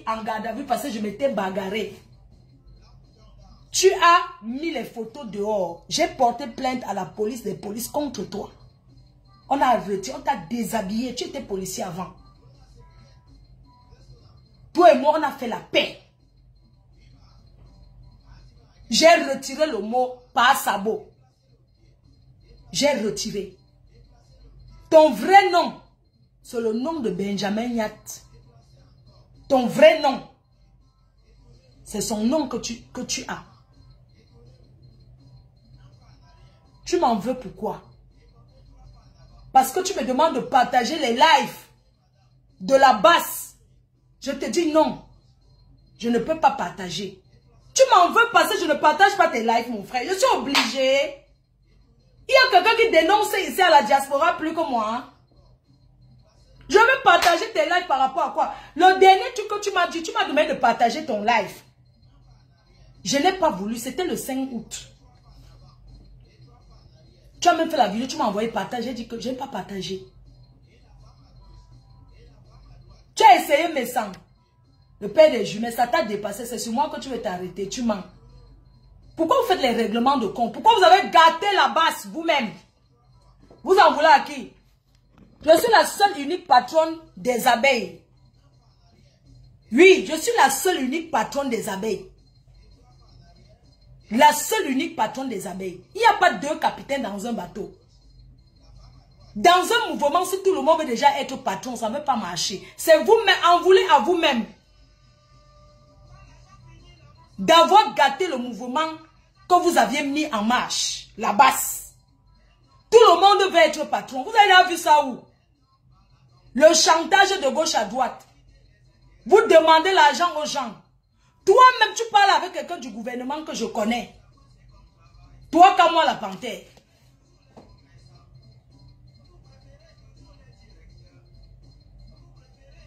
en garde à vue parce que je m'étais bagarré. Tu as mis les photos dehors. J'ai porté plainte à la police des polices contre toi. On a arrêté, on t'a déshabillé. Tu étais policier avant. Toi et moi, on a fait la paix. J'ai retiré le mot par sabot. J'ai retiré. Ton vrai nom, c'est le nom de Benjamin Nyat. Ton vrai nom, c'est son nom que tu as. Tu m'en veux pourquoi? Parce que tu me demandes de partager les lives de la basse. Je te dis non. Je ne peux pas partager. Tu m'en veux parce que je ne partage pas tes lives, mon frère. Je suis obligé. Il y a quelqu'un qui dénonce ici à la diaspora plus que moi. Hein? Je veux partager tes lives par rapport à quoi? Le dernier truc que tu m'as dit, tu m'as demandé de partager ton live. Je n'ai pas voulu, c'était le 5 août. Tu as même fait la vidéo, tu m'as envoyé partager, j'ai dit que je n'ai pas partagé. Tu as essayé mes sangs. Le père des jumelles, ça t'a dépassé, c'est sur moi que tu veux t'arrêter, tu mens. Pourquoi vous faites les règlements de compte? Pourquoi vous avez gâté la basse vous-même? Vous en voulez à qui? Je suis la seule unique patronne des abeilles. Oui, je suis la seule unique patronne des abeilles. La seule unique patronne des abeilles. Il n'y a pas deux capitaines dans un bateau. Dans un mouvement, si tout le monde veut déjà être patron, ça ne veut pas marcher. C'est vous-même, en voulez à vous-même. D'avoir gâté le mouvement que vous aviez mis en marche. La basse. Tout le monde veut être patron. Vous avez déjà vu ça où? Le chantage de gauche à droite. Vous demandez l'argent aux gens. Toi-même, tu parles avec quelqu'un du gouvernement que je connais. Toi, comme moi, la panthère.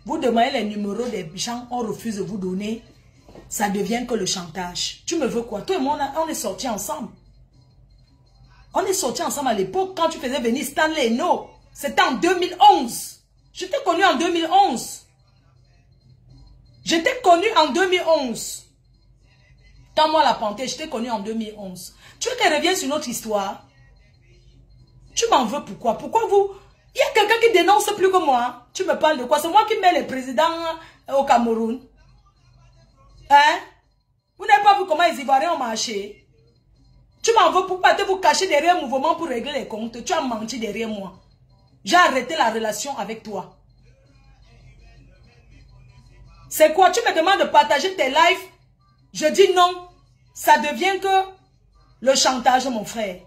Vous demandez les numéros des gens, on refuse de vous donner. Ça devient que le chantage. Tu me veux quoi? Toi et moi, on est sortis ensemble. On est sortis ensemble à l'époque quand tu faisais venir Stanley Eno. C'était en 2011. Je t'ai connu en 2011. Je t'ai connu en 2011. Quand moi la panthère, je t'ai connu en 2011. Tu veux qu'elle revienne sur notre histoire? Tu m'en veux pourquoi? Pourquoi vous... Il y a quelqu'un qui dénonce plus que moi. Tu me parles de quoi? C'est moi qui mets les présidents au Cameroun. Hein? Vous n'avez pas vu comment les Ivoiriens ont marché? Tu m'en veux pour pas te vous cacher derrière un mouvement pour régler les comptes. Tu as menti derrière moi. J'ai arrêté la relation avec toi. C'est quoi? Tu me demandes de partager tes lives? Je dis non. Ça devient que le chantage, mon frère.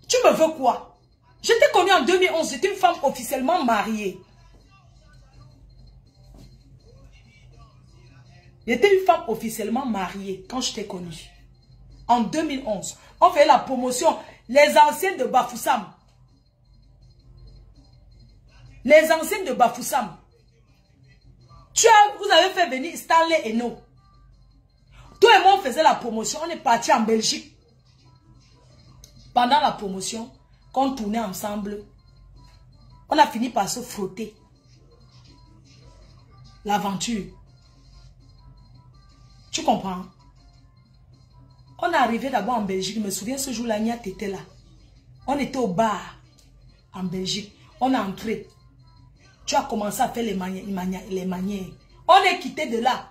Tu me veux quoi? Je t'ai connu en 2011. J'étais une femme officiellement mariée. J'étais une femme officiellement mariée quand je t'ai connue. En 2011. On fait la promotion. Les anciennes de Bafoussam. Les anciennes de Bafoussam. Vous avez fait venir Stanley Eno. Toi et moi, on faisait la promotion. On est parti en Belgique. Pendant la promotion, quand on tournait ensemble, on a fini par se frotter. L'aventure. Tu comprends? On est arrivé d'abord en Belgique. Je me souviens ce jour-là, Niat était là. On était au bar en Belgique. On est entré. Tu as commencé à faire les manières. On est quitté de là.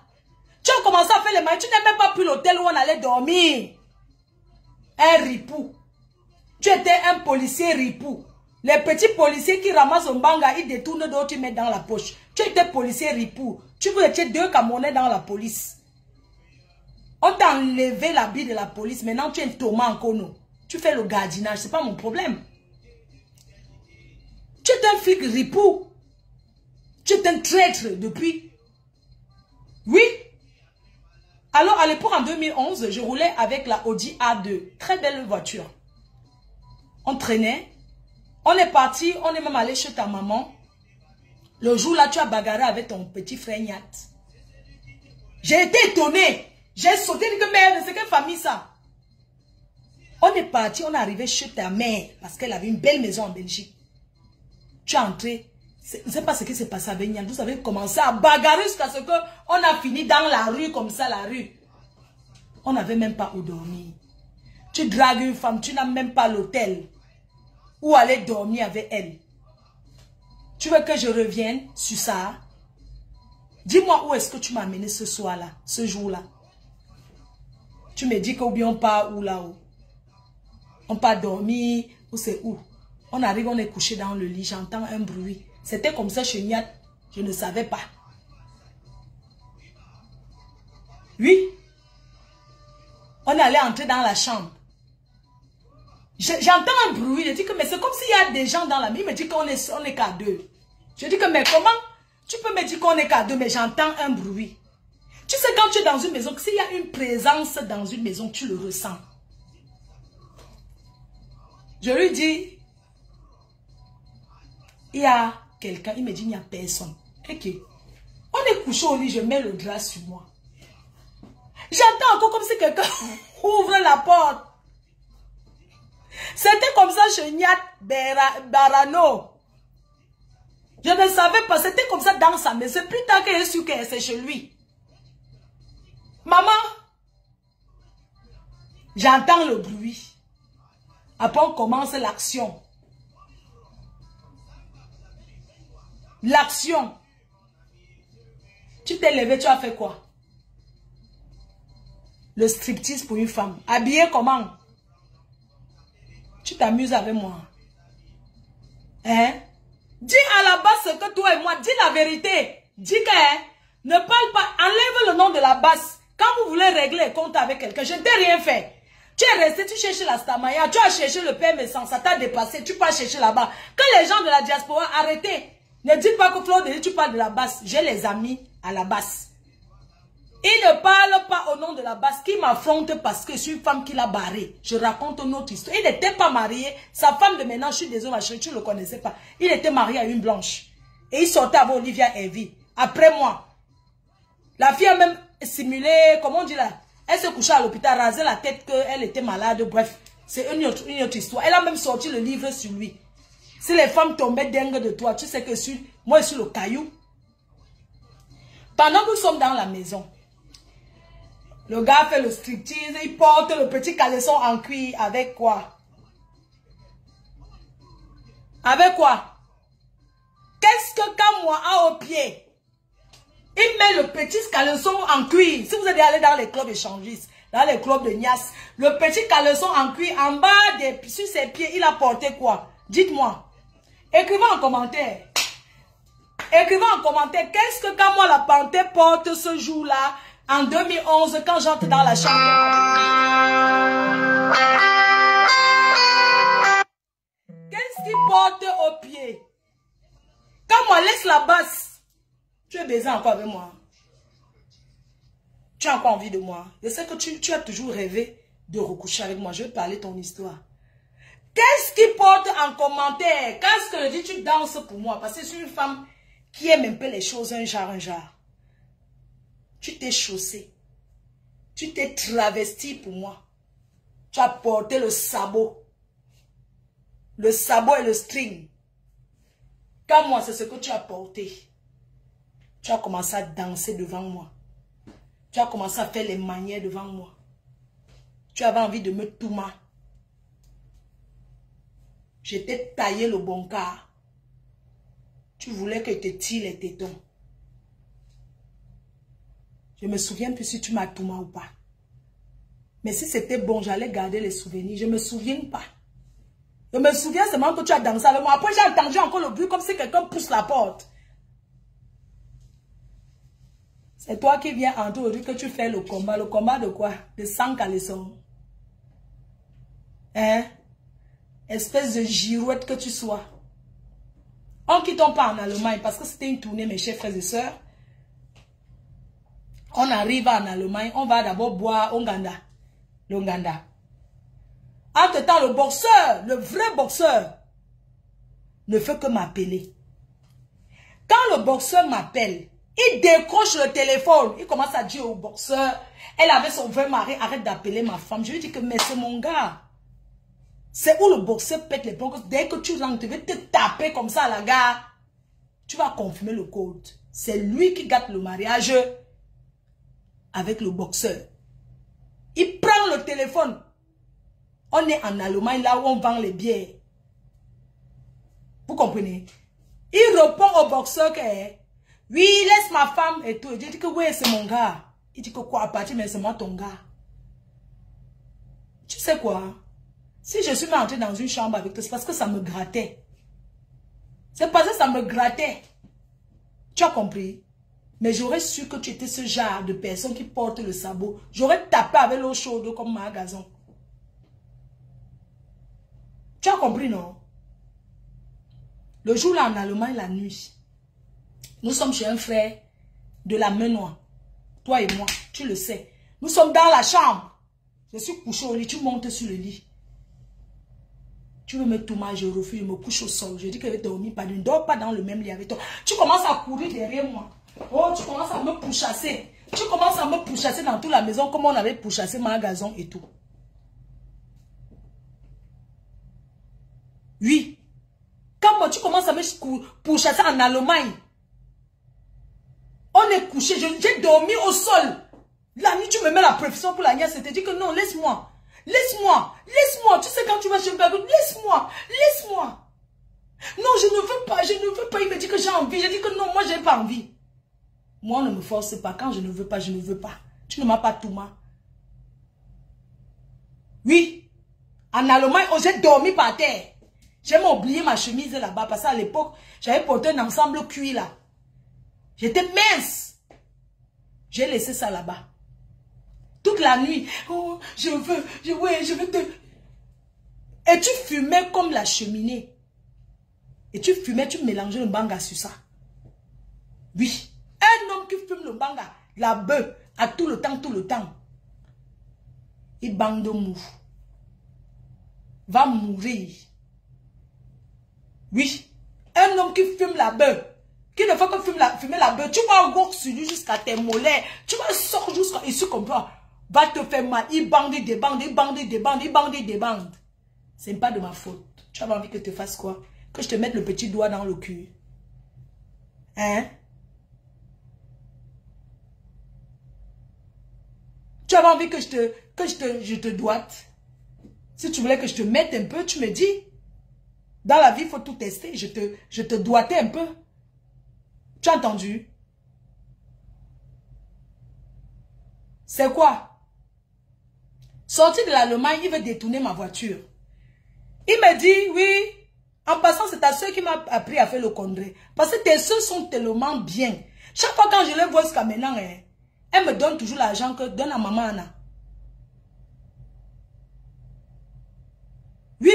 Tu as commencé à faire les manières. Tu n'as même pas pris l'hôtel où on allait dormir. Un ripou. Tu étais un policier ripou. Les petits policiers qui ramassent un banga, ils détournent d'autres, ils mettent dans la poche. Tu étais policier ripou. Tu étais deux Camerounais dans la police. On t'a enlevé l'habit de la police. Maintenant, tu es un Thomas en Kono. Tu fais le gardinage. Ce n'est pas mon problème. Tu es un flic ripou. Tu es un traître depuis. Oui. Alors, à l'époque, en 2011, je roulais avec la Audi A2. Très belle voiture. On traînait. On est parti. On est même allé chez ta maman. Le jour-là, tu as bagarré avec ton petit frère Nyat. J'ai été étonné. J'ai sauté, dit que merde, c'est quelle famille ça? On est parti, on est arrivé chez ta mère parce qu'elle avait une belle maison en Belgique. Tu es entré, Je ne sais pas ce qui s'est passé avec Nian. Vous avez commencé à bagarrer jusqu'à ce qu'on a fini dans la rue, comme ça, la rue. On n'avait même pas où dormir. Tu dragues une femme, tu n'as même pas l'hôtel où aller dormir avec elle. Tu veux que je revienne sur ça? Dis-moi où est-ce que tu m'as amené ce soir-là, ce jour-là. Tu me dis qu'ou bien on part où là-haut. On part dormir, ou c'est où? On arrive, on est couché dans le lit, j'entends un bruit. C'était comme ça chez Niat, je ne savais pas. Oui. On allait entrer dans la chambre. J'entends un bruit, je dis que mais c'est comme s'il y a des gens dans la maison. Il me dit qu'on est qu'à deux. Je dis que mais comment? Tu peux me dire qu'on est qu'à deux, mais j'entends un bruit. Tu sais quand tu es dans une maison, s'il y a une présence dans une maison, tu le ressens. Je lui dis, il y a quelqu'un, il me dit il n'y a personne. Ok. On est couché au lit, je mets le drap sur moi. J'entends encore comme si quelqu'un ouvre la porte. C'était comme ça chez Niat Barano. Je ne savais pas, c'était comme ça dans sa maison. C'est plus tard que j'ai su que c'est chez lui. Maman, j'entends le bruit. Après on commence l'action. L'action. Tu t'es levé, tu as fait quoi? Le striptease pour une femme. Habillé comment? Tu t'amuses avec moi. Hein? Dis à la base ce que toi et moi, dis la vérité. Dis que ne parle pas, enlève le nom de la base. Quand vous voulez régler les comptes avec quelqu'un, je ne t'ai rien fait. Tu es resté, tu cherches la Stamaya, tu as cherché le PM sans, ça t'a dépassé, tu peux chercher là-bas. Que les gens de la diaspora, arrêtez. Ne dites pas que Flo, tu parles de la base. J'ai les amis à la base. Il ne parle pas au nom de la base qui m'affronte parce que je suis une femme qui l'a barré. Je raconte une autre histoire. Il n'était pas marié. Sa femme de maintenant, je suis désolée, ma chérie, tu ne le connaissais pas. Il était marié à une blanche. Et il sortait avec Olivia Evie. Après moi. La fille a même simulé, comment on dit là? Elle se couchait à l'hôpital, rasait la tête qu'elle était malade. Bref, c'est une autre histoire. Elle a même sorti le livre sur lui. Si les femmes tombaient dingues de toi, tu sais que moi je suis le caillou. Pendant que nous sommes dans la maison, le gars fait le striptease, il porte le petit caleçon en cuir avec quoi? Avec quoi? Qu'est-ce que Kamwa a au pied? Il met le petit caleçon en cuir. Si vous êtes allé dans les clubs échangistes, dans les clubs de Nias, le petit caleçon en cuir en bas, sur ses pieds, il a porté quoi? Dites-moi. Écrivez en commentaire. Écrivez en commentaire. Qu'est-ce que Kamwa la panthère porte ce jour-là? En 2011, quand j'entre dans la chambre. Qu'est-ce qu'il porte au pied? Quand moi laisse la basse, tu es baisé encore avec moi. Tu as encore envie de moi. Je sais que tu as toujours rêvé de recoucher avec moi. Je vais parler ton histoire. Qu'est-ce qu'il porte en commentaire? Qu'est-ce que je dis? Tu danses pour moi. Parce que je suis une femme qui aime un peu les choses un genre. Tu t'es chaussé. Tu t'es travesti pour moi. Tu as porté le sabot. Le sabot et le string. Quand moi, c'est ce que tu as porté. Tu as commencé à danser devant moi. Tu as commencé à faire les manières devant moi. Tu avais envie de me tourmer. Je t'ai taillé le bon quart. Tu voulais que je te tire les tétons. Je me souviens plus si tu m'as tourné ou pas. Mais si c'était bon, j'allais garder les souvenirs. Je ne me souviens pas. Je me souviens seulement que tu as dansé avec moi. Après, j'ai entendu encore le bruit comme si quelqu'un pousse la porte. C'est toi qui viens en tout que tu fais le combat. Le combat de quoi? De 100 caleçons. Hein? Espèce de girouette que tu sois. On quitte pas en Allemagne parce que c'était une tournée, mes chers frères et sœurs. On arrive en Allemagne, on va d'abord boire Onganda. L'Onganda. Entre-temps, le boxeur, le vrai boxeur, ne fait que m'appeler. Quand le boxeur m'appelle, il décroche le téléphone. Il commence à dire au boxeur, elle avait son vrai mari, arrête d'appeler ma femme. Je lui dis que mais c'est mon gars. C'est où le boxeur pète les plombs. Dès que tu rentres, tu veux te taper comme ça à la gare. tu vas confirmer le code. C'est lui qui gâte le mariage avec le boxeur. Il prend le téléphone. On est en Allemagne, là où on vend les bières. Vous comprenez? Il répond au boxeur que, oui, laisse ma femme et tout. Il dit que oui, c'est mon gars. Il dit que quoi, à partir, mais c'est moi ton gars. Tu sais quoi? Si je suis entrée dans une chambre avec toi, c'est parce que ça me grattait. C'est parce que ça me grattait. Tu as compris? Mais j'aurais su que tu étais ce genre de personne qui porte le sabot. J'aurais tapé avec l'eau chaude comme ma gazon. Tu as compris, non? Le jour là en Allemagne, la nuit, nous sommes chez un frère de la Menois. Toi et moi, tu le sais. Nous sommes dans la chambre. Je suis couché au lit, tu montes sur le lit. Tu veux me tomber, je refuse, je me couche au sol. Je dis que je vais dormir, pas, ne dors pas dans le même lit avec toi. Tu commences à courir derrière moi. Oh, tu commences à me pourchasser. Tu commences à me pourchasser dans toute la maison comme on avait pourchassé ma gazon et tout. Oui. Quand moi, tu commences à me pourchasser en Allemagne. On est couché, j'ai dormi au sol. La nuit, tu me mets la pression pour la nièce. Tu te dis que non, laisse-moi. Laisse-moi. Laisse-moi. Tu sais quand tu vas chez Bagout, laisse-moi. Laisse-moi. Non, je ne veux pas. Je ne veux pas. Il me dit que j'ai envie. Je dis que non, moi, je n'ai pas envie. Moi, on ne me force pas. Quand je ne veux pas, je ne veux pas. Tu ne m'as pas tout mal. Oui. En Allemagne, oh, j'ai dormi par terre. J'ai oublié ma chemise là-bas. Parce qu'à l'époque, j'avais porté un ensemble cuit là. J'étais mince. J'ai laissé ça là-bas. Toute la nuit. Oh, je veux te... Et tu fumais comme la cheminée. Et tu fumais, tu mélangeais le banga sur ça. Oui. Un homme qui fume le banga, la bœuf, à tout le temps. Il bande mou. Va mourir. Oui. Un homme qui fume la bœuf. Qui ne fait que fumer la bœuf, tu vas encore sur lui jusqu'à tes mollets. Tu vas sortir jusqu'à ici comme ça. Va te faire mal. Il bande des bandes, il bande des bandes, il bande des bandes. C'est pas de ma faute. Tu avais envie que je te fasse quoi? Que je te mette le petit doigt dans le cul. Hein? Tu avais envie que je te doite? Si tu voulais que je te mette un peu, tu me dis. Dans la vie, il faut tout tester. Je te doigtais un peu. Tu as entendu? C'est quoi? Sorti de l'Allemagne, il veut détourner ma voiture. Il me dit, oui, en passant, c'est ta soeur qui m'a appris à faire le congrès. Parce que tes soeurs sont tellement bien. Chaque fois quand je les vois jusqu'à maintenant, elle me donne toujours l'argent que donne à maman Anna. Oui.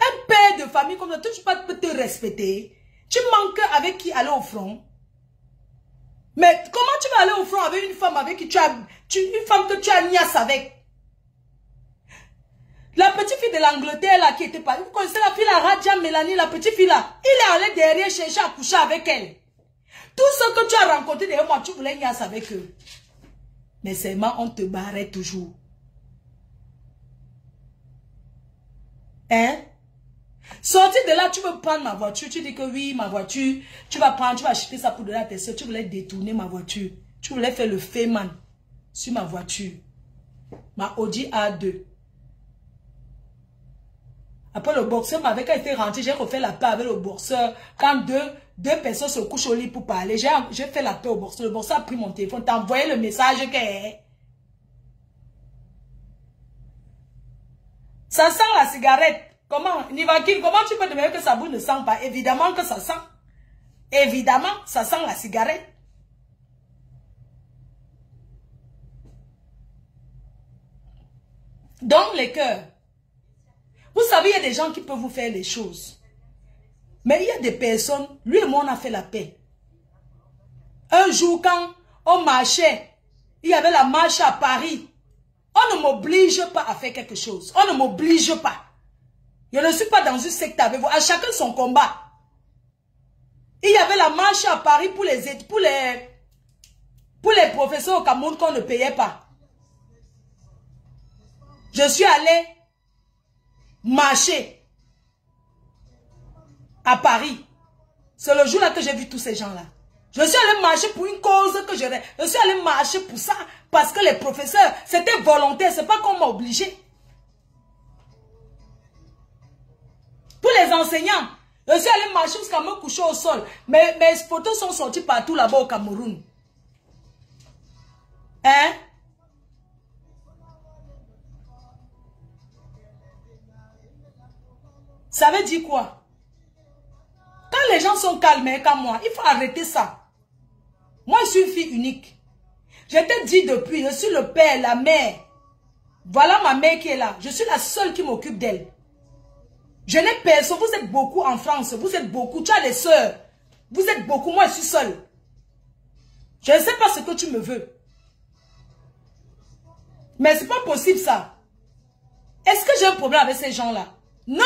Un père de famille comme ça, tu peux te respecter. Tu manques avec qui aller au front. Mais comment tu vas aller au front avec une femme avec qui une femme que tu as niasse avec? La petite fille de l'Angleterre là qui était pas... Vous connaissez la fille la Radia Mélanie, la petite fille là? Il est allé derrière chercher à coucher avec elle. Tout ce que tu as rencontré derrière moi, tu voulais niasse avec eux. Mais seulement on te barrait toujours. Hein? Sorti de là, tu veux prendre ma voiture. Tu dis que oui, ma voiture. Tu vas acheter ça pour donner à tes soeurs. Tu voulais détourner ma voiture. Tu voulais faire le féman sur ma voiture. Ma Audi A2. Après le boxeur m'avait été rentré. J'ai refait la paix avec le boxeur. Quand deux personnes se couchent au lit pour parler. J'ai fait la paix au boxeur. Le boxeur a pris mon téléphone. T'as envoyé le message que... Ça sent la cigarette. Comment, Nivakine, comment tu peux te dire que ça boue ne sent pas? Évidemment que ça sent. Évidemment, ça sent la cigarette. Donc, les cœurs. Vous savez, il y a des gens qui peuvent vous faire les choses. Mais il y a des personnes, lui et moi, on a fait la paix. Un jour, quand on marchait, il y avait la marche à Paris. On ne m'oblige pas à faire quelque chose. On ne m'oblige pas. Je ne suis pas dans une secte avec vous. À chacun son combat. Il y avait la marche à Paris pour les professeurs au Cameroun qu'on ne payait pas. Je suis allé marcher à Paris. C'est le jour-là que j'ai vu tous ces gens-là. Je suis allé marcher pour une cause que j'aurais. Je suis allé marcher pour ça. Parce que les professeurs, c'était volontaire. C'est pas qu'on m'a obligé. Pour les enseignants, je suis allé marcher jusqu'à me coucher au sol. Mes photos sont sorties partout là-bas au Cameroun. Hein? Ça veut dire quoi? Quand les gens sont calmés comme moi, il faut arrêter ça. Moi, je suis une fille unique. Je t'ai dit depuis, je suis le père, la mère. Voilà ma mère qui est là. Je suis la seule qui m'occupe d'elle. Je n'ai personne. Vous êtes beaucoup en France. Vous êtes beaucoup. Tu as des sœurs. Vous êtes beaucoup. Moi, je suis seule. Je ne sais pas ce que tu me veux. Mais c'est pas possible ça. Est-ce que j'ai un problème avec ces gens-là? Non.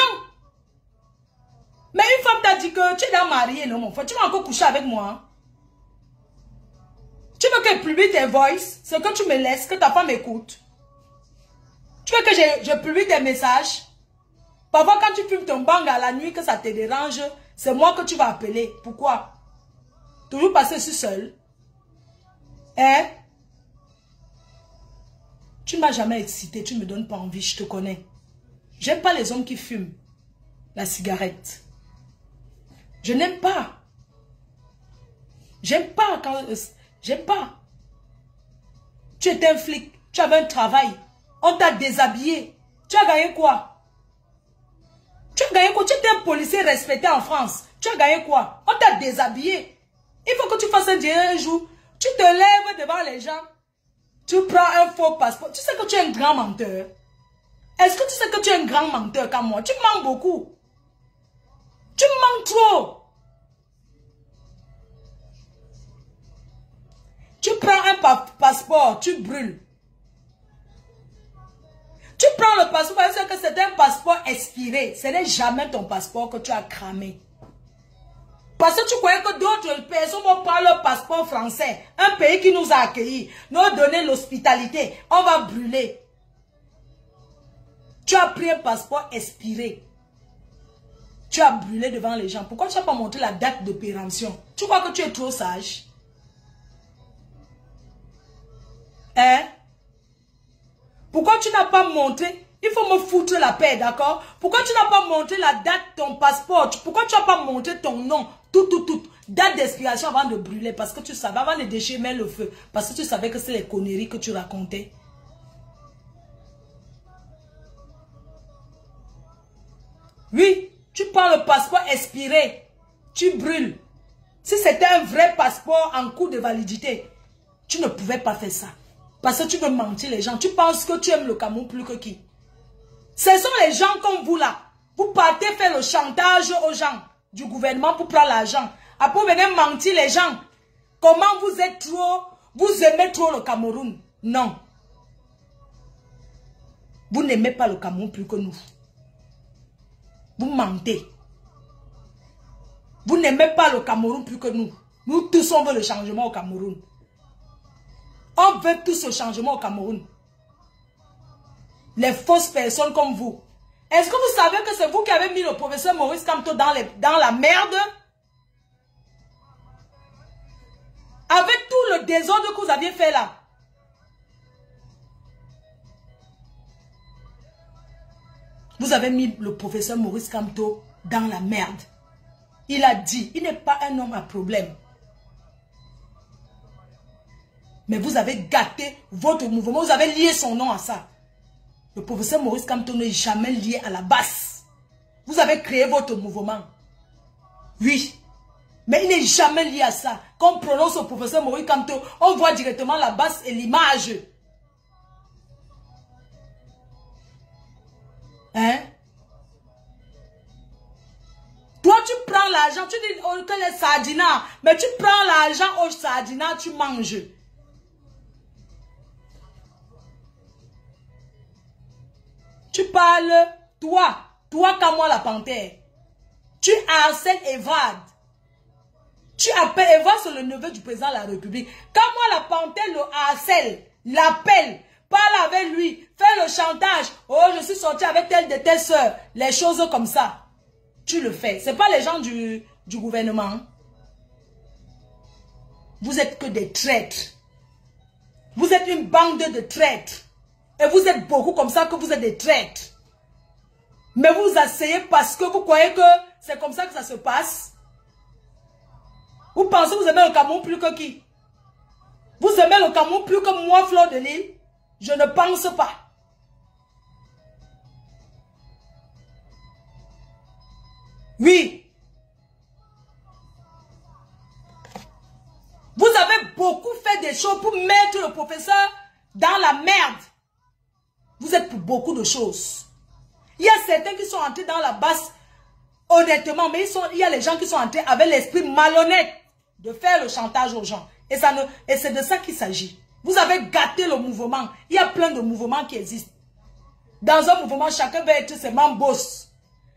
Mais une femme t'a dit que tu es dans mariée, non, mon frère. Tu vas encore coucher avec moi. Hein? Tu veux que je publie tes voices, ce que tu me laisses, que ta femme écoute. Tu veux que je publie tes messages. Parfois, quand tu fumes ton bang à la nuit, que ça te dérange, c'est moi que tu vas appeler. Pourquoi? Toujours parce que je suis seule. Hein? Tu ne m'as jamais excité, tu ne me donnes pas envie, je te connais. J'aime pas les hommes qui fument la cigarette. Je n'aime pas. J'aime pas quand... J'aime pas. Tu étais un flic, tu avais un travail, on t'a déshabillé. Tu as gagné quoi? Tu as gagné quoi? Tu étais un policier respecté en France. Tu as gagné quoi? On t'a déshabillé. Il faut que tu fasses un jour. Tu te lèves devant les gens. Tu prends un faux passeport. Tu sais que tu es un grand menteur. Est-ce que tu sais que tu es un grand menteur comme moi? Tu mens beaucoup. Tu mens trop. Tu prends un passeport, tu brûles. Tu prends le passeport parce que c'est un passeport expiré. Ce n'est jamais ton passeport que tu as cramé. Parce que tu croyais que d'autres personnes vont prendre le passeport français. Un pays qui nous a accueillis, nous a donné l'hospitalité. On va brûler. Tu as pris un passeport expiré. Tu as brûlé devant les gens. Pourquoi tu n'as pas montré la date de péremption? Tu crois que tu es trop sage? Hein? Pourquoi tu n'as pas montré? Il faut me foutre la paix, d'accord? Pourquoi tu n'as pas montré la date de ton passeport? Pourquoi tu n'as pas montré ton nom? Tout. Date d'expiration avant de brûler. Parce que tu savais, avant de déchirer le feu. Parce que tu savais que c'est les conneries que tu racontais. Oui, tu prends le passeport expiré. Tu brûles. Si c'était un vrai passeport en cours de validité, tu ne pouvais pas faire ça. Parce que tu veux mentir les gens. Tu penses que tu aimes le Cameroun plus que qui? Ce sont les gens comme vous là. Vous partez faire le chantage aux gens du gouvernement pour prendre l'argent. Après vous venez mentir les gens. Comment vous êtes trop... Vous aimez trop le Cameroun. Non. Vous n'aimez pas le Cameroun plus que nous. Vous mentez. Vous n'aimez pas le Cameroun plus que nous. Nous tous on veut le changement au Cameroun. On veut tous le changement au Cameroun. Les fausses personnes comme vous. Est-ce que vous savez que c'est vous qui avez mis le professeur Maurice Kamto dans la merde? Avec tout le désordre que vous aviez fait là. Vous avez mis le professeur Maurice Kamto dans la merde. Il a dit, il n'est pas un homme à problème. Mais vous avez gâté votre mouvement, vous avez lié son nom à ça. Le professeur Maurice Kamto n'est jamais lié à la basse. Vous avez créé votre mouvement. Oui. Mais il n'est jamais lié à ça. Quand on prononce le professeur Maurice Kamto, on voit directement la basse et l'image. Hein? Toi, tu prends l'argent, tu dis que les sardinas, mais tu prends l'argent aux sardinas, tu manges. Tu parles, toi comme moi la panthère. Tu harcèles Evade. Tu appelles Evade, c'est le neveu du président de la République. Quand moi la panthère le harcèle, l'appelle, parle avec lui, fais le chantage. Oh, je suis sorti avec telle de tes soeurs. Les choses comme ça. Tu le fais. Ce n'est pas les gens du du gouvernement. Vous êtes que des traîtres. Vous êtes une bande de traîtres. Et vous êtes beaucoup comme ça que vous êtes des traîtres. Mais vous asseyez parce que vous croyez que c'est comme ça que ça se passe. Vous pensez que vous aimez le Cameroun plus que qui? Vous aimez le Cameroun plus que moi, Fleur de Lys? Je ne pense pas. Oui. Vous avez beaucoup fait des choses pour mettre le professeur dans la merde. Vous êtes pour beaucoup de choses. Il y a certains qui sont entrés dans la basse, honnêtement, mais il y a les gens qui sont entrés avec l'esprit malhonnête de faire le chantage aux gens. Et c'est de ça qu'il s'agit. Vous avez gâté le mouvement. Il y a plein de mouvements qui existent. Dans un mouvement, chacun va être ses membres boss.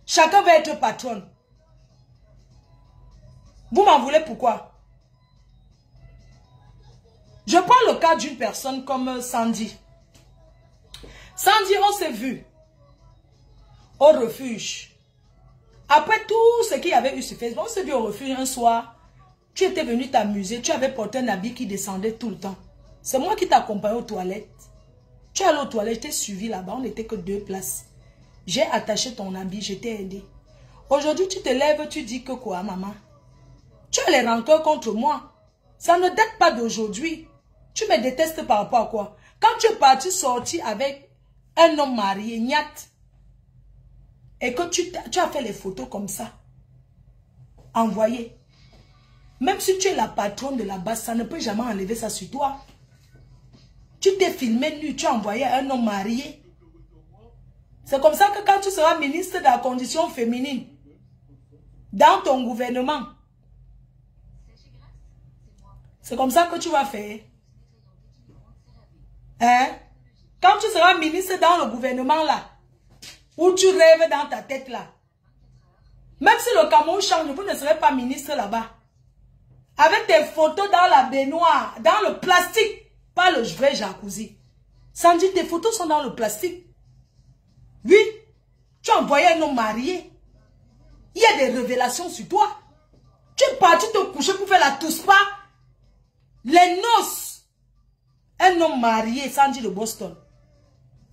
Chacun va être patron. Vous m'en voulez pourquoi? Je prends le cas d'une personne comme Sandy. Sandy, on s'est vu au refuge. Après tout ce qu'il y avait eu sur Facebook, on s'est vu au refuge un soir. Tu étais venu t'amuser, tu avais porté un habit qui descendait tout le temps. C'est moi qui t'accompagnais aux toilettes. Tu es allé aux toilettes, je t'ai suivi là-bas, on n'était que 2 places. J'ai attaché ton habit, je t'ai aidé. Aujourd'hui, tu te lèves, tu dis que quoi, maman? Tu as les rancœurs contre moi. Ça ne date pas d'aujourd'hui. Tu me détestes par rapport à quoi? Quand tu es parti sortir avec un homme marié, Nyat, et que tu as fait les photos comme ça, envoyé. Même si tu es la patronne de la base, ça ne peut jamais enlever ça sur toi. Tu t'es filmé nu, tu as envoyé un homme marié. C'est comme ça que quand tu seras ministre de la condition féminine, dans ton gouvernement, c'est comme ça que tu vas faire. Hein? Quand tu seras ministre dans le gouvernement là, où tu rêves dans ta tête là, même si le Cameroun change, vous ne serez pas ministre là-bas. Avec tes photos dans la baignoire, dans le plastique, pas le vrai jacuzzi. Sandy, tes photos sont dans le plastique. Oui, tu as envoyé un homme marié. Il y a des révélations sur toi. Tu es parti te coucher pour faire la touspa. Les noces. Un homme marié, Sandy de Boston.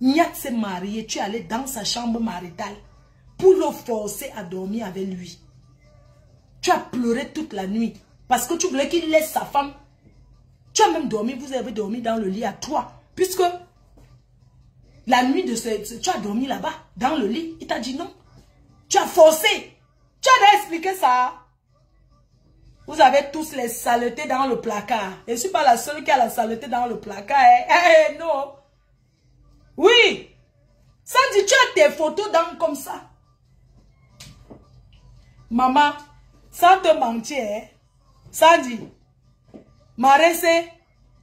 Nyat s'est marié, tu es allé dans sa chambre maritale pour le forcer à dormir avec lui. Tu as pleuré toute la nuit parce que tu voulais qu'il laisse sa femme. Tu as même dormi, vous avez dormi dans le lit à 3. Puisque la nuit de ce... Tu as dormi là-bas, dans le lit. Il t'a dit non. Tu as forcé. Tu as expliqué ça. Vous avez tous les saletés dans le placard. Je ne suis pas la seule qui a la saleté dans le placard. Non. Oui. Ça dit, tu as tes photos dans comme ça. Maman, sans te mentir, ça dit, Maresse,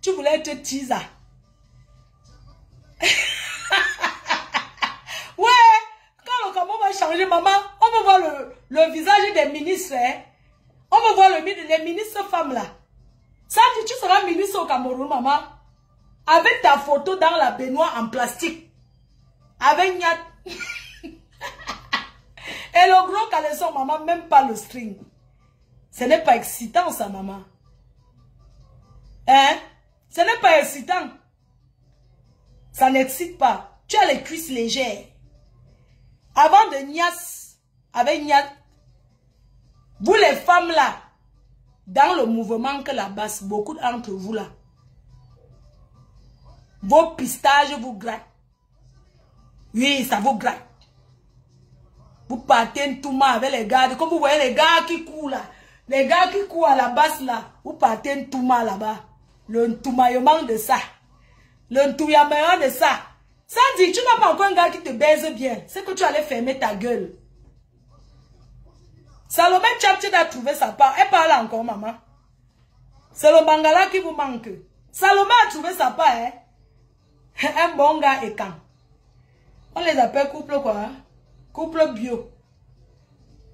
tu voulais être Tisa. Ouais, quand le Cameroun va changer, maman, on va voir le visage des ministres. Hein? On va voir les ministres femmes là. Ça dit, tu seras ministre au Cameroun, maman. Avec ta photo dans la baignoire en plastique. Avec Nyat. Et le gros caleçon, maman, même pas le string. Ce n'est pas excitant, ça, maman. Hein? Ce n'est pas excitant. Ça n'excite pas. Tu as les cuisses légères. Avant de Nias, avec Nyat, vous les femmes là, dans le mouvement que la basse, beaucoup d'entre vous là, vos pistaches vous grattent. Oui, ça vous gratte. Vous partez tout mal avec les gars. Comme vous voyez les gars qui courent là. Les gars qui courent à la basse là. Vous partez tout mal là-bas. Le ntoumaillement de ça. Le ntouillement de ça. Ça dit, tu n'as pas encore un gars qui te baise bien. C'est que tu allais fermer ta gueule. Salomé Tchapchid a trouvé sa part. Elle parle encore, maman. C'est le Bangala qui vous manque. Salomé a trouvé sa part, hein. Un bon gars et quand. On les appelle couple quoi, hein? Couple bio.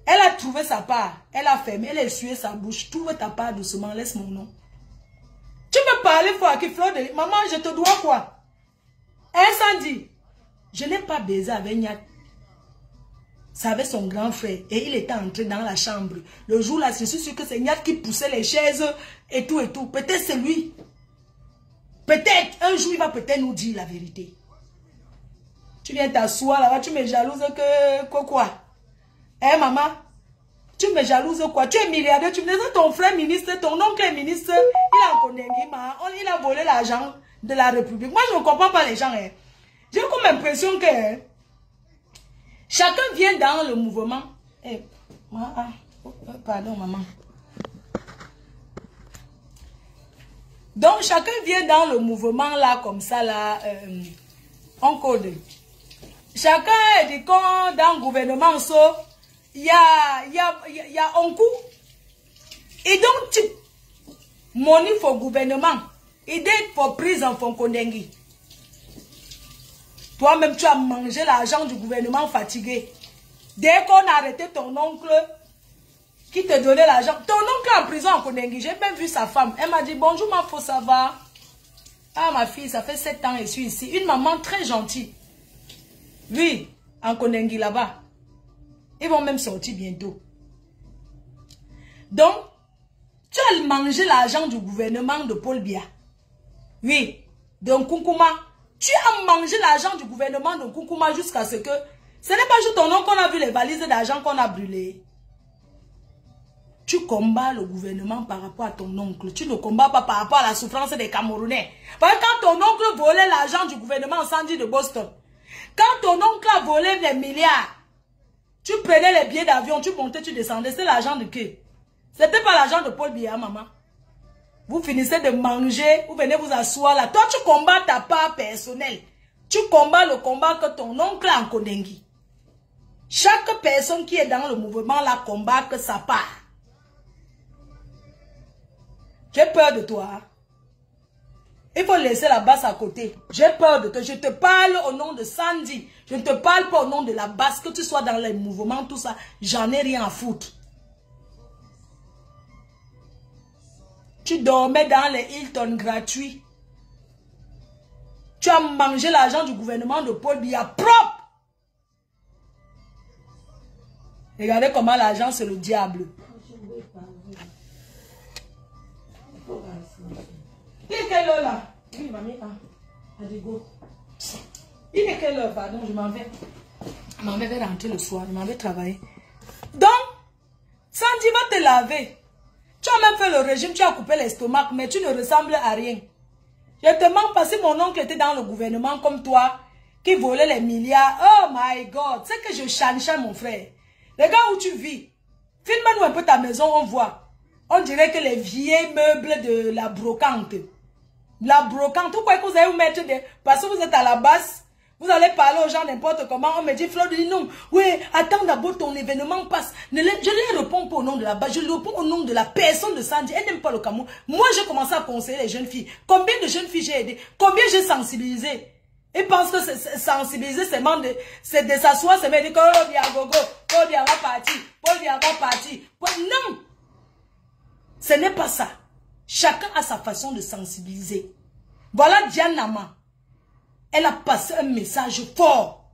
Elle a trouvé sa part. Elle a fermé, elle a essuyé sa bouche. Trouve ta part doucement, laisse mon nom. Tu me parles fort à qui Fleur de... Maman, je te dois quoi? Incendie. Je n'ai pas baisé avec Nyat. Ça avait son grand frère. Et il était entré dans la chambre. Le jour-là, je suis sûr que c'est Niat qui poussait les chaises et tout et tout. Peut-être c'est lui. Peut-être, un jour, il va peut-être nous dire la vérité. Tu viens t'asseoir là-bas, tu me jalouses que... Quoi? Hein, maman? Tu me jalouses quoi? Tu es milliardaire, tu me dis ton frère ministre, ton oncle est ministre, il a connu, il a volé l'argent de la République. Moi, je ne comprends pas les gens. Hein. J'ai comme l'impression que hein, chacun vient dans le mouvement. Eh, pardon, maman. Donc, chacun vient dans le mouvement là, comme ça, là, en code. Chacun dit qu'on dans le gouvernement, il y a un coup. Et donc, money pour gouvernement. Idée pour prise en Fonkondengi. Toi-même, tu as mangé l'argent du gouvernement fatigué. Dès qu'on a arrêté ton oncle qui te donnait l'argent. Ton oncle est en prison en Kondengi. J'ai même vu sa femme. Elle m'a dit, bonjour ma fille, ça va? Ah ma fille, ça fait 7 ans et je suis ici. Une maman très gentille. Oui, en Kondengi là-bas. Ils vont même sortir bientôt. Donc, tu as mangé l'argent du gouvernement de Paul Biya. Oui, de Nkunkuma. Tu as mangé l'argent du gouvernement de Nkunkuma jusqu'à ce que... Ce n'est pas juste ton nom qu'on a vu les valises d'argent qu'on a brûlées. Tu combats le gouvernement par rapport à ton oncle. Tu ne combats pas par rapport à la souffrance des Camerounais. Parce que quand ton oncle volait l'argent du gouvernement incendie de Boston, quand ton oncle a volé des milliards, tu prenais les billets d'avion, tu montais, tu descendais. C'est l'argent de qui? C'était pas l'argent de Paul Biya, maman. Vous finissez de manger, vous venez vous asseoir là. Toi, tu combats ta part personnelle. Tu combats le combat que ton oncle a en Kondengi. Chaque personne qui est dans le mouvement là combat que sa part. J'ai peur de toi. Il faut laisser la basse à côté. J'ai peur de toi. Je te parle au nom de Sandy. Je ne te parle pas au nom de la basse. Que tu sois dans les mouvements, tout ça. J'en ai rien à foutre. Tu dormais dans les Hilton gratuits. Tu as mangé l'argent du gouvernement de Paul Biya propre. Regardez comment l'argent c'est le diable. Il est quelle heure là? Oui, mamie. Il est quelle heure? Pardon, je m'en vais. Je m'en vais rentrer le soir. Je m'en vais travailler. Donc, Sandy va te laver. Tu as même fait le régime, tu as coupé l'estomac, mais tu ne ressembles à rien. Je te demande parce que mon oncle était dans le gouvernement comme toi, qui volait les milliards. Oh my God, c'est que je changeais mon frère. Regarde où tu vis. Filme-nous un peu ta maison, on voit. On dirait que les vieilles meubles de la brocante. La brocante, vous croyez que vous allez vous mettre des... Parce que vous êtes à la basse, vous allez parler aux gens n'importe comment. On me dit, Flo, dit non. Oui, attends d'abord ton événement passe. Je ne les réponds pas au nom de la base, je réponds au nom de la personne de Sandy. Elle n'aime pas le Cameroun. Moi, j'ai commencé à conseiller les jeunes filles. Combien de jeunes filles j'ai aidé? Combien j'ai sensibilisé? Ils pensent que sensibiliser, c'est de s'asseoir, c'est de dire, oh, bien, gogo, Paul Biya va partir, Paul Biya va partir. Non! Ce n'est pas ça. Chacun a sa façon de sensibiliser. Voilà Diane Nama. Elle a passé un message fort.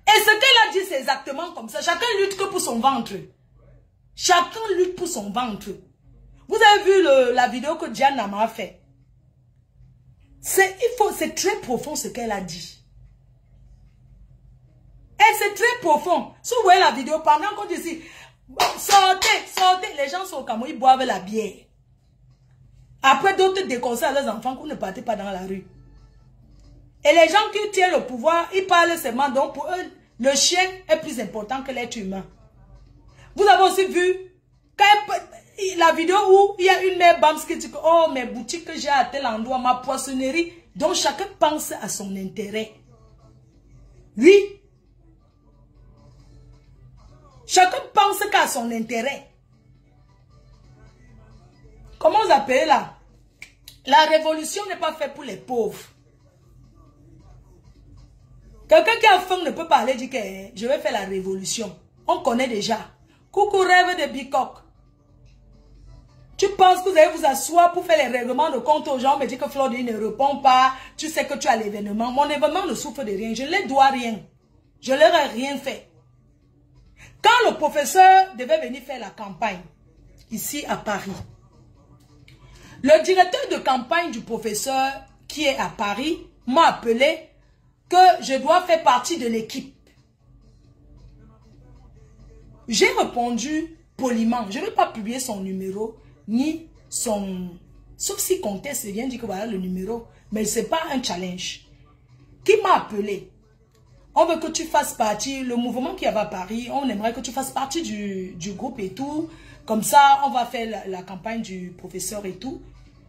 Et ce qu'elle a dit, c'est exactement comme ça. Chacun lutte que pour son ventre. Chacun lutte pour son ventre. Vous avez vu la vidéo que Diane Nama a fait. C'est très profond ce qu'elle a dit. Et c'est très profond. Si vous voyez la vidéo, pendant qu'on dit ici, sortez, sortez. Les gens sont au Cameroun, ils boivent la bière. Après, d'autres déconseillent à leurs enfants qu'on ne partez pas dans la rue. Et les gens qui tiennent le pouvoir, ils parlent seulement. Donc pour eux, le chien est plus important que l'être humain. Vous avez aussi vu la vidéo où il y a une mère Bams qui dit que oh, mes boutiques que j'ai à tel endroit, ma poissonnerie. Donc chacun pense à son intérêt. Oui. Chacun pense qu'à son intérêt. Comment vous appelez là? La révolution n'est pas faite pour les pauvres. Quelqu'un qui a faim ne peut pas aller dire que je vais faire la révolution. On connaît déjà. Coucou rêve de Bicoque. Tu penses que vous allez vous asseoir pour faire les règlements de compte aux gens, mais dire que Floride ne répond pas. Tu sais que tu as l'événement. Mon événement ne souffre de rien. Je ne leur dois rien. Je leur ai rien fait. Quand le professeur devait venir faire la campagne, ici à Paris, le directeur de campagne du professeur qui est à Paris m'a appelé que je dois faire partie de l'équipe. J'ai répondu poliment. Je ne vais pas publier son numéro, ni son... Sauf si Comtesse vient dire que voilà le numéro. Mais ce n'est pas un challenge. Qui m'a appelé? On veut que tu fasses partie, le mouvement qui y avait à Paris, on aimerait que tu fasses partie du groupe et tout. Comme ça, on va faire la campagne du professeur et tout.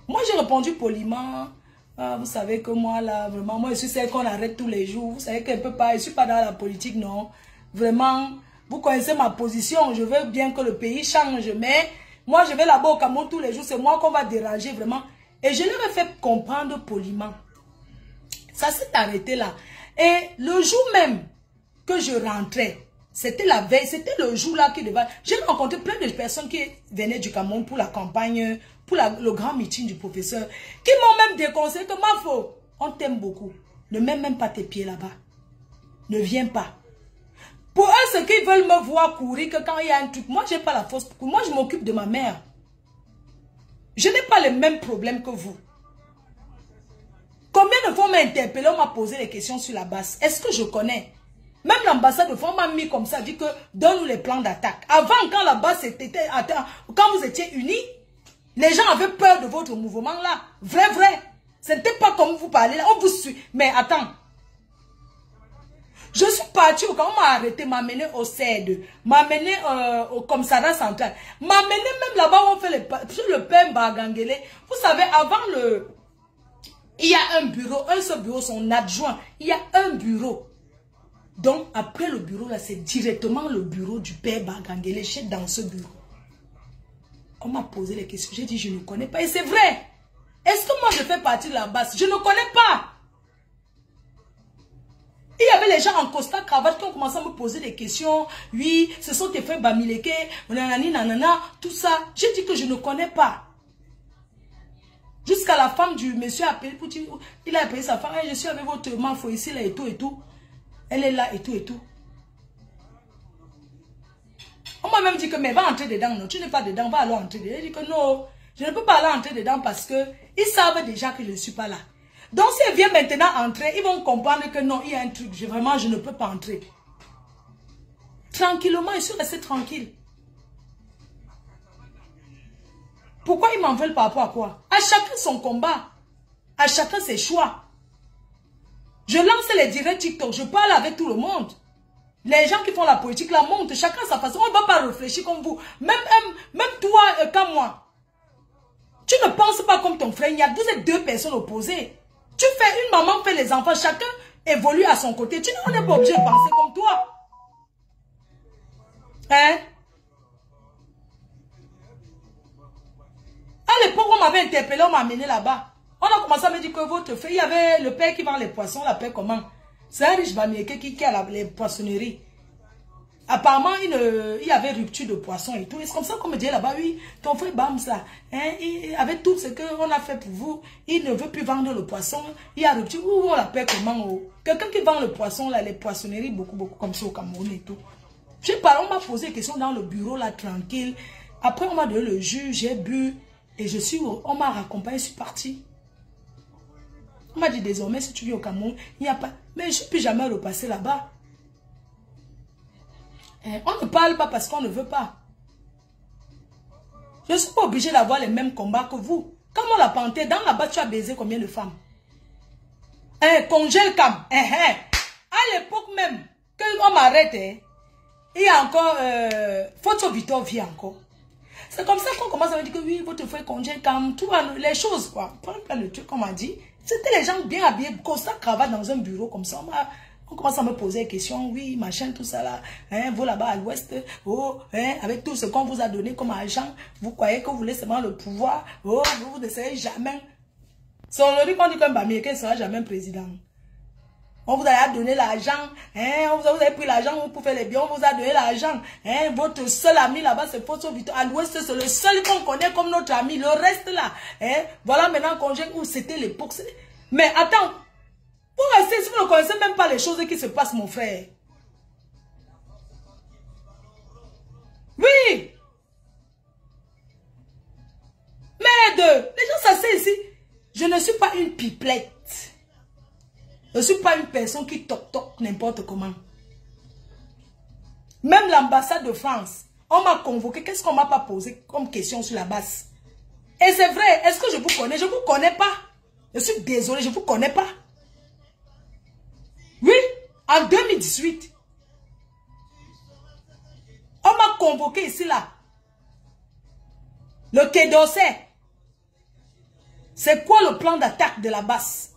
Moi, j'ai répondu poliment. Ah, vous savez que moi, là, vraiment, moi, je suis celle qu'on arrête tous les jours. Vous savez qu'elle ne peut pas, je ne suis pas dans la politique, non. Vraiment, vous connaissez ma position. Je veux bien que le pays change, mais moi, je vais là-bas au Cameroun tous les jours. C'est moi qu'on va déranger, vraiment. Et je leur ai fait comprendre poliment. Ça s'est arrêté là. Et le jour même que je rentrais, c'était la veille, c'était le jour là qui devait... J'ai rencontré plein de personnes qui venaient du Cameroun pour la campagne, pour le grand meeting du professeur, qui m'ont même déconseillé que Mafo, on t'aime beaucoup. Ne mets même pas tes pieds là-bas. Ne viens pas. Pour eux, ceux qui veulent me voir courir, que quand il y a un truc, moi, je n'ai pas la force pour courir. Moi, je m'occupe de ma mère. Je n'ai pas les mêmes problèmes que vous. Combien de fois on m'a interpellé, on m'a posé des questions sur la base? Est-ce que je connais? Même l'ambassade de France m'a mis comme ça, dit que donne-nous les plans d'attaque. Avant, quand la base était, quand vous étiez unis, les gens avaient peur de votre mouvement là. Vrai, vrai. Ce n'était pas comme vous parlez là. On vous suit. Mais attends. Je suis partie au camp, on m'a arrêté, m'a amené au CED, m'a amené au commissariat central, m'a amené même là-bas où on fait sur le père Bagangele. Vous savez, avant il y a un bureau, un seul bureau, son adjoint. Il y a un bureau. Donc, après le bureau, là, c'est directement le bureau du père Bagangele. Je suis dans ce bureau. On m'a posé les questions. J'ai dit, je ne connais pas. Et c'est vrai. Est-ce que moi, je fais partie de la base? Je ne connais pas. Il y avait les gens en costard cravate qui ont commencé à me poser des questions. Oui, ce sont tes frères Bamileke, nanani, nanana, tout ça. J'ai dit que je ne connais pas. Jusqu'à la femme du monsieur appelé, il a appelé sa femme, hey, je suis avec votre mafo ici, là, et tout, et tout. Elle est là, et tout, et tout. On m'a même dit que, mais va entrer dedans, non, tu n'es pas dedans, va alors entrer dedans. J'ai dit que non, je ne peux pas aller entrer dedans parce que ils savent déjà que je ne suis pas là. Donc, si elle vient maintenant entrer, ils vont comprendre que non, il y a un truc, vraiment, je ne peux pas entrer. Tranquillement, je suis resté tranquille. Pourquoi ils m'en veulent par rapport à quoi? À chacun son combat. À chacun ses choix. Je lance les directs TikTok. Je parle avec tout le monde. Les gens qui font la politique la montent. Chacun sa façon. On ne va pas réfléchir comme vous. Même toi comme moi. Tu ne penses pas comme ton frère. Vous êtes deux personnes opposées. Tu fais une maman, fait les enfants. Chacun évolue à son côté. On n'est pas obligé de penser comme toi. Hein? À l'époque, on m'avait interpellé, on m'a amené là-bas. On a commencé à me dire que votre frère, il y avait le père qui vend les poissons, on l'appelle comment? C'est un riche bamiéké qui a les poissonneries. Apparemment, il y avait rupture de poissons et tout. Et c'est comme ça qu'on me dit là-bas, oui, ton frère Bams là, hein, avec tout ce qu'on a fait pour vous, il ne veut plus vendre le poisson, il y a rupture. Ou on l'appelle comment? Quelqu'un qui vend le poisson, là, les poissonneries, beaucoup comme ça au Cameroun et tout. Je sais pas, on m'a posé des questions dans le bureau là, tranquille. Après, on m'a donné le jus, j'ai bu. Et on m'a raccompagné, je suis parti. On m'a dit désormais, si tu viens au Cameroun, il n'y a pas... Mais je ne peux jamais repasser là-bas. On ne parle pas parce qu'on ne veut pas. Je ne suis pas obligé d'avoir les mêmes combats que vous. Comme on l'a panté, dans la bas tu as baisé combien de femmes? Congèle cam. À l'époque même, quand on m'arrête, il y a encore... Photo Victor vit encore. C'est comme ça qu'on commence à me dire que oui, votre frère congé comme tout, les choses, quoi. Pas le truc qu'on m'a dit. C'était les gens bien habillés, constant cravate dans un bureau comme ça. On commence à me poser des questions, oui, machin, tout ça là. Hein, vous là-bas à l'ouest, oh, hein, avec tout ce qu'on vous a donné comme argent, vous croyez que vous voulez seulement le pouvoir, oh, vous ne serez jamais. C'est aujourd'hui qu'on dit qu'un Bamileke ne sera jamais président. On vous a donné l'argent, hein, vous avez pris l'argent pour faire les biens, on vous a donné l'argent. Hein, votre seul ami là-bas, c'est Photo Victor. À l'ouest, c'est le seul qu'on connaît comme notre ami. Le reste là, hein, voilà maintenant qu'on gère où c'était l'époque. Mais attends, pour rester, si vous ne connaissez même pas les choses qui se passent, mon frère. Je ne suis pas une pipelette. Je ne suis pas une personne qui toc n'importe comment. Même l'ambassade de France, on m'a convoqué. Qu'est-ce qu'on m'a pas posé comme question sur la base? Et c'est vrai, est-ce que je vous connais? Je ne vous connais pas. Je suis désolé, je ne vous connais pas. Oui, en 2018, on m'a convoqué ici, là. Le Quai d'Orsay. C'est quoi le plan d'attaque de la base?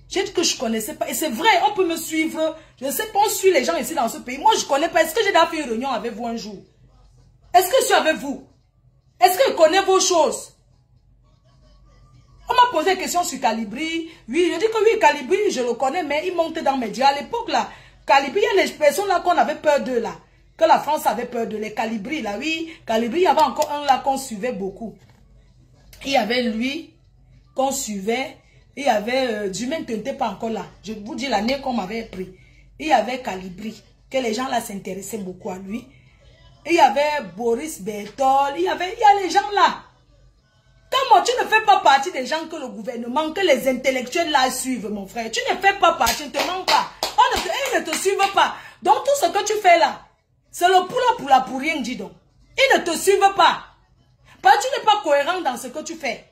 J'ai dit que je ne connaissais pas. Et c'est vrai, on peut me suivre. Je ne sais pas, on suit les gens ici dans ce pays. Moi, je ne connais pas. Est-ce que j'ai déjà fait une réunion avec vous un jour? Est-ce que je suis avec vous? Est-ce que je connais vos choses? On m'a posé une question sur Calibri. Oui, je dis que oui, Calibri, je le connais, mais il montait dans mes médias. À l'époque, là, Calibri, il y a les personnes là qu'on avait peur d'eux, là. Que la France avait peur de les Calibri, là. Oui, Calibri, il y avait encore un là qu'on suivait beaucoup. Il y avait lui qu'on suivait. Il y avait Dumaine n'était pas encore là. Je vous dis l'année qu'on m'avait pris. Il y avait Calibri, que les gens là s'intéressaient beaucoup à lui. Il y avait Boris Bertol. Il y a les gens là. Comment tu ne fais pas partie des gens que le gouvernement, que les intellectuels là suivent, mon frère. Tu ne fais pas partie, ne te manques pas. Ils ne te suivent pas. Donc tout ce que tu fais là, c'est le poula pour rien, dis donc. Ils ne te suivent pas. Parce que tu n'es pas cohérent dans ce que tu fais.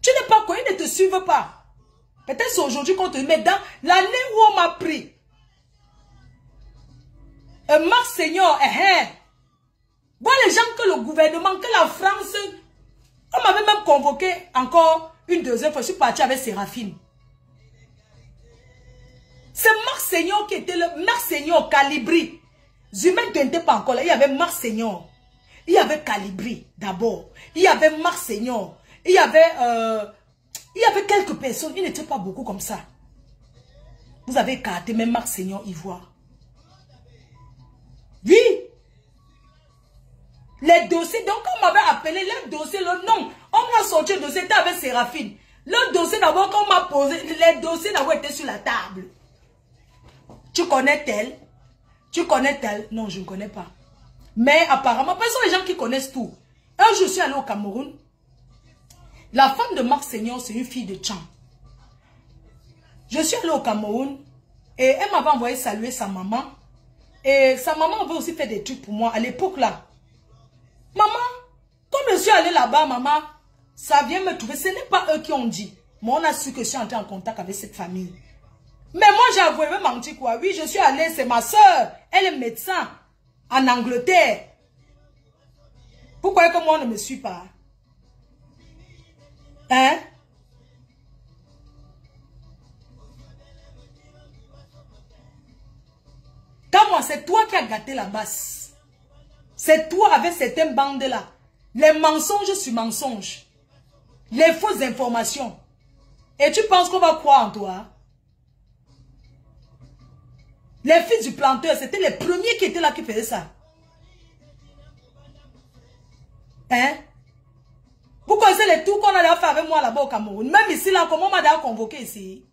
Tu n'es pas cohérent, ils ne te suivent pas. Peut-être c'est aujourd'hui qu'on te met dans l'année où on m'a pris. Marc Seigneur, voilà les gens que le gouvernement, que la France, on m'avait même convoqué encore une deuxième fois. Je suis parti avec Séraphine. C'est Marc Seigneur qui était le Marc Seigneur Calibri. Zumaine n'était pas encore là. Il y avait Marc Seigneur. Il y avait Calibri d'abord. Il y avait Marc Seigneur. Il y avait quelques personnes. Il n'était pas beaucoup comme ça. Vous avez écarté même Marc Seigneur Ivoire. Oui. Les dossiers, donc on m'avait appelé, les dossiers, le nom, on m'a sorti le dossier, c'était avec Séraphine. Le dossier d'abord qu'on m'a posé, les dossiers d'abord étaient sur la table. Tu connais tel? Tu connais tel? Non, je ne connais pas. Mais apparemment, ce sont les gens qui connaissent tout. Un jour, je suis allé au Cameroun. La femme de Marc Seigneur, c'est une fille de Tcham. Je suis allé au Cameroun et elle m'avait envoyé saluer sa maman. Et sa maman avait aussi fait des trucs pour moi à l'époque là. Maman, comme je suis allé là-bas, maman, ça vient me trouver. Ce n'est pas eux qui ont dit. Mais on a su que je suis entrée en contact avec cette famille. Mais moi, j'ai avoué, me mentir quoi. Oui, je suis allée, c'est ma soeur. Elle est médecin en Angleterre. Pourquoi que moi, on ne me suit pas? Hein? Quand moi, c'est toi qui as gâté la basse. C'est toi avec certaines bandes-là. Les mensonges sur mensonges. Les fausses informations. Et tu penses qu'on va croire en toi? Les fils du planteur, c'était les premiers qui étaient là qui faisaient ça. Hein? Vous connaissez les tours qu'on a déjà fait avec moi là-bas au Cameroun. Même ici, là, comment on m'a déjà convoqué ici?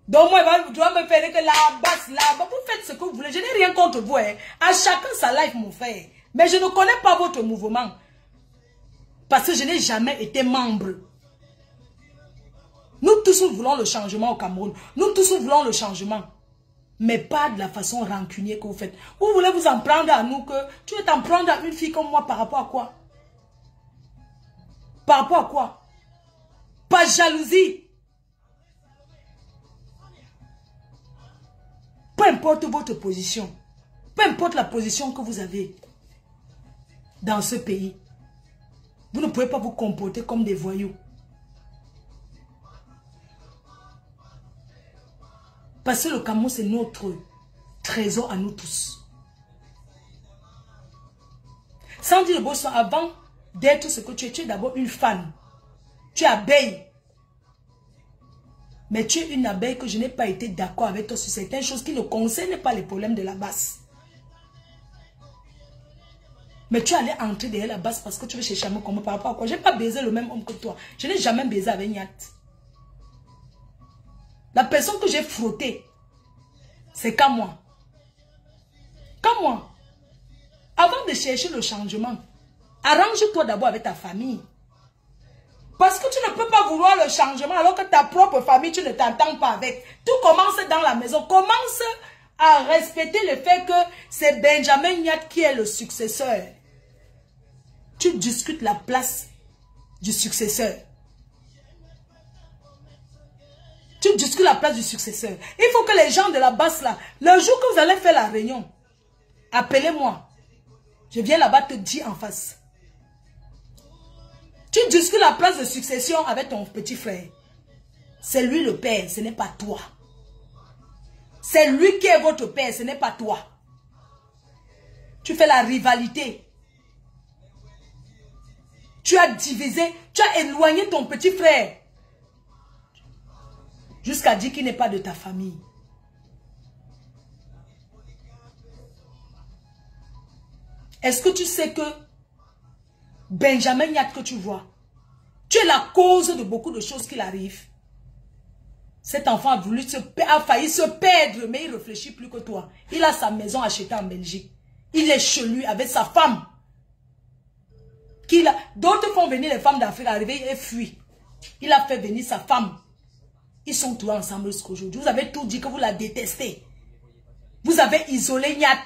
Donc moi, je dois me faire que la basse, là-bas, vous faites ce que vous voulez. Je n'ai rien contre vous. Hein. À chacun sa life, mon frère. Mais je ne connais pas votre mouvement. Parce que je n'ai jamais été membre. Nous tous, nous voulons le changement au Cameroun. Nous tous, nous voulons le changement. Mais pas de la façon rancunière que vous faites. Vous voulez vous en prendre à nous que... Tu veux t'en prendre à une fille comme moi par rapport à quoi? Par rapport à quoi? Pas jalousie. Peu importe votre position. Peu importe la position que vous avez dans ce pays. Vous ne pouvez pas vous comporter comme des voyous. Parce que le Cameroun, c'est notre trésor à nous tous. Sans dire le beau son, avant d'être ce que tu es d'abord une fan. Tu es abeille. Mais tu es une abeille que je n'ai pas été d'accord avec toi sur certaines choses qui ne concernent pas les problèmes de la base. Mais tu allais entrer derrière la base parce que tu veux chercher à me comprendre par rapport à quoi. Je n'ai pas baisé le même homme que toi. Je n'ai jamais baisé avec Nyat. La personne que j'ai frottée, c'est qu'à moi. Qu'à moi. Avant de chercher le changement, Arrange-toi d'abord avec ta famille. Parce que tu ne peux pas vouloir le changement alors que ta propre famille, tu ne t'entends pas avec. Tout commence dans la maison. Commence à respecter le fait que c'est Benjamin Nyat qui est le successeur. Tu discutes la place du successeur. Tu discutes la place du successeur. Il faut que les gens de la base là, le jour que vous allez faire la réunion, appelez-moi. Je viens là-bas te dire en face. Tu discutes la place de succession avec ton petit frère. C'est lui le père, ce n'est pas toi. C'est lui qui est votre père, ce n'est pas toi. Tu fais la rivalité. Tu as divisé, tu as éloigné ton petit frère. Jusqu'à dire qu'il n'est pas de ta famille. Est-ce que tu sais que Benjamin Nyat que tu vois, tu es la cause de beaucoup de choses qui arrivent. Cet enfant a failli se perdre, mais il ne réfléchit plus que toi. Il a sa maison achetée en Belgique. Il est chez lui avec sa femme. D'autres font venir les femmes d'Afrique arriver et fuient. Il a fait venir sa femme. Ils sont tous ensemble jusqu'aujourd'hui. Vous avez tout dit que vous la détestez. Vous avez isolé Nyat.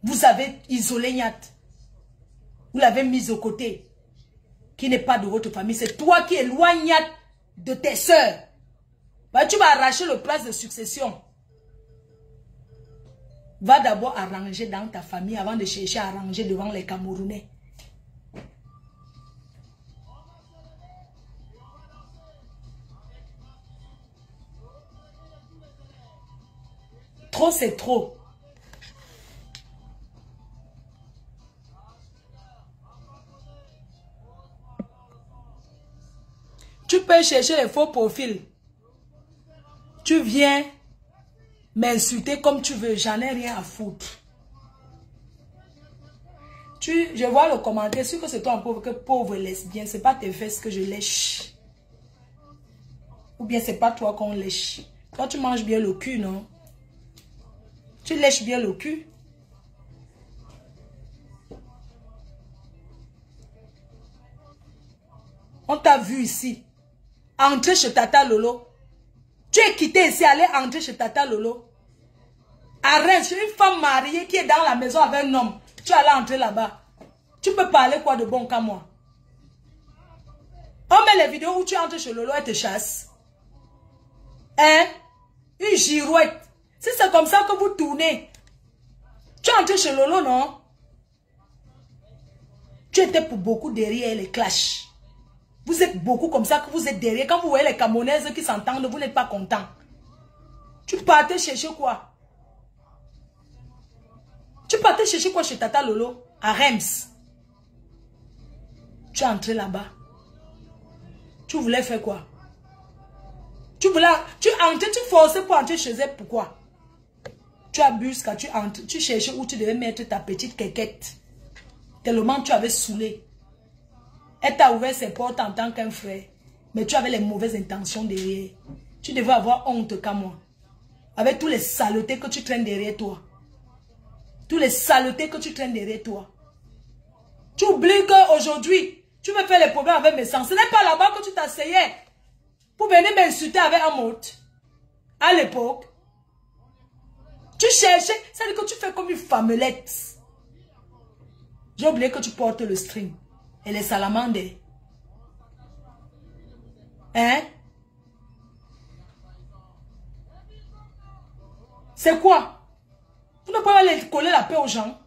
Vous avez isolé Nyat. Vous l'avez mise au côté. Qui n'est pas de votre famille. C'est toi qui éloignes Nyat de tes soeurs. Bah, tu vas arracher le place de succession. Va d'abord arranger dans ta famille avant de chercher à arranger devant les Camerounais. Trop, c'est trop. Tu peux chercher les faux profils. Tu viens m'insulter comme tu veux. J'en ai rien à foutre. Je vois le commentaire. Sûr que c'est toi un pauvre lesbien. C'est pas tes fesses que je lèche. Ou bien c'est pas toi qu'on lèche. Toi tu manges bien le cul, non? Tu lèches bien le cul. On t'a vu ici. Entrer chez Tata Lolo. Tu es quitté ici, aller entrer chez Tata Lolo. Arrête, je suis une femme mariée qui est dans la maison avec un homme. Tu allais entrer là-bas. Tu peux parler quoi de bon qu'à moi? On met les vidéos où tu entres chez Lolo et te chasse. Hein? Une girouette. Si c'est comme ça que vous tournez. Tu entres chez Lolo, non? Tu étais pour beaucoup derrière les clashs. Vous êtes beaucoup comme ça que vous êtes derrière. Quand vous voyez les Camerounaises qui s'entendent, vous n'êtes pas content. Tu partais chercher quoi? Tu partais chercher quoi chez Tata Lolo? À Reims. Tu es entré là-bas. Tu voulais faire quoi? Tu entrais, tu forçais pour entrer chez elle. Pourquoi? Tu abuses quand tu entres. Tu cherchais où tu devais mettre ta petite quéquette. Tellement tu avais saoulé. Elle t'a ouvert ses portes en tant qu'un frère. Mais tu avais les mauvaises intentions derrière. Tu devais avoir honte qu'à moi. Avec tous les saletés que tu traînes derrière toi. Tous les saletés que tu traînes derrière toi. Tu oublies qu'aujourd'hui, tu veux faire les problèmes avec mes sens. Ce n'est pas là-bas que tu t'asseyais. Pour venir m'insulter avec un mot. À l'époque. Tu cherchais. Ça veut dire que tu fais comme une femmelette. J'ai oublié que tu portes le string. Et les salamandres. Hein? C'est quoi? Vous ne pouvez pas aller coller la paix aux gens.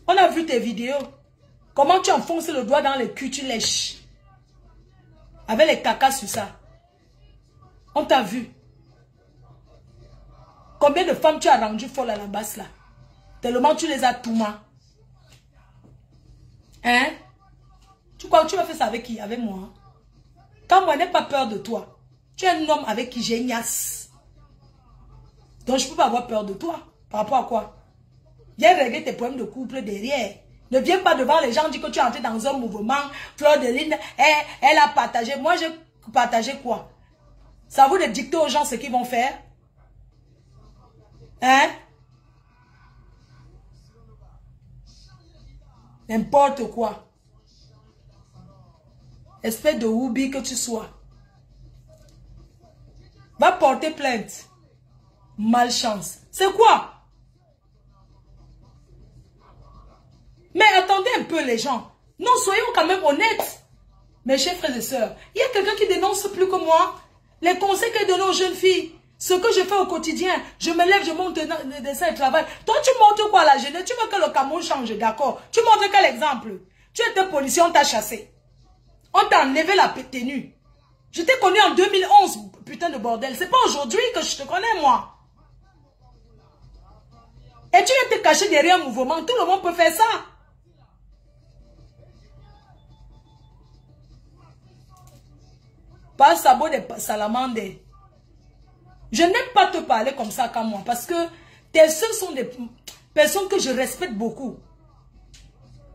On a vu tes vidéos. Comment tu enfonces le doigt dans le cul, tu lèches. Avec les cacas sur ça. On t'a vu. Combien de femmes tu as rendu folle à la base là? Tellement tu les as tout mal. Hein? Tu crois que tu vas faire ça avec qui? Avec moi? Quand moi, je n'ai pas peur de toi. Tu es un homme avec qui j'ai niasse. Donc je ne peux pas avoir peur de toi. Par rapport à quoi? Viens régler tes problèmes de couple derrière. Ne viens pas devant les gens dire que tu es entré dans un mouvement. Fleur de Lune, elle a partagé. Moi, j'ai partagé quoi? Ça vous de dicter aux gens ce qu'ils vont faire? Hein? N'importe quoi. Espèce de houbi que tu sois. Va porter plainte. Malchance. C'est quoi? Mais attendez un peu les gens. Non, soyons quand même honnêtes. Mes chers frères et sœurs, il y a quelqu'un qui dénonce plus que moi. Les conseils que je donne aux jeunes filles. Ce que je fais au quotidien. Je me lève, je monte le dessin et travail. Toi, tu montres quoi à la jeunesse? Tu veux que le Cameroun change, d'accord? Tu montres quel exemple? Tu étais policier, on t'a chassé. On t'a enlevé la tenue. Je t'ai connu en 2011, putain de bordel. C'est pas aujourd'hui que je te connais, moi. Et tu viens te cacher derrière un mouvement. Tout le monde peut faire ça. Pas sabot des salamandres. Je n'aime pas te parler comme ça comme moi. Parce que tes soeurs sont des personnes que je respecte beaucoup.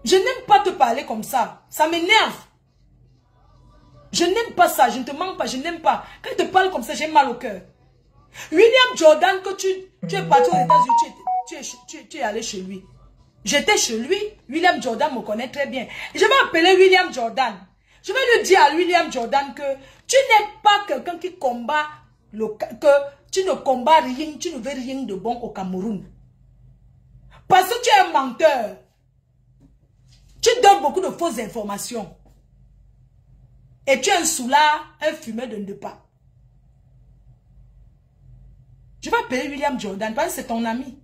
Je n'aime pas te parler comme ça. Ça m'énerve. Je n'aime pas ça. Je ne te mens pas. Je n'aime pas. Quand je te parle comme ça, j'ai mal au cœur. William Jordan, que tu es parti aux États-Unis, tu es allé chez lui. J'étais chez lui. William Jordan me connaît très bien. Je vais appeler William Jordan. Je vais lui dire à William Jordan que tu n'es pas quelqu'un qui combat, que tu ne combats rien, tu ne veux rien de bon au Cameroun. Parce que tu es un menteur. Tu donnes beaucoup de fausses informations. Et tu es un soulard, un fumeur de ne pas. Je vais appeler William Jordan parce que c'est ton ami.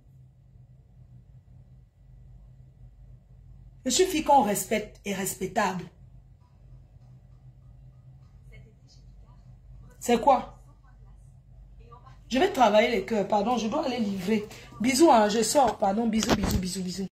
Je suis fille qu'on respecte et respectable. C'est quoi? Je vais travailler les cœurs, pardon, je dois aller livrer. Bisous, hein, je sors, pardon, bisous, bisous, bisous, bisous.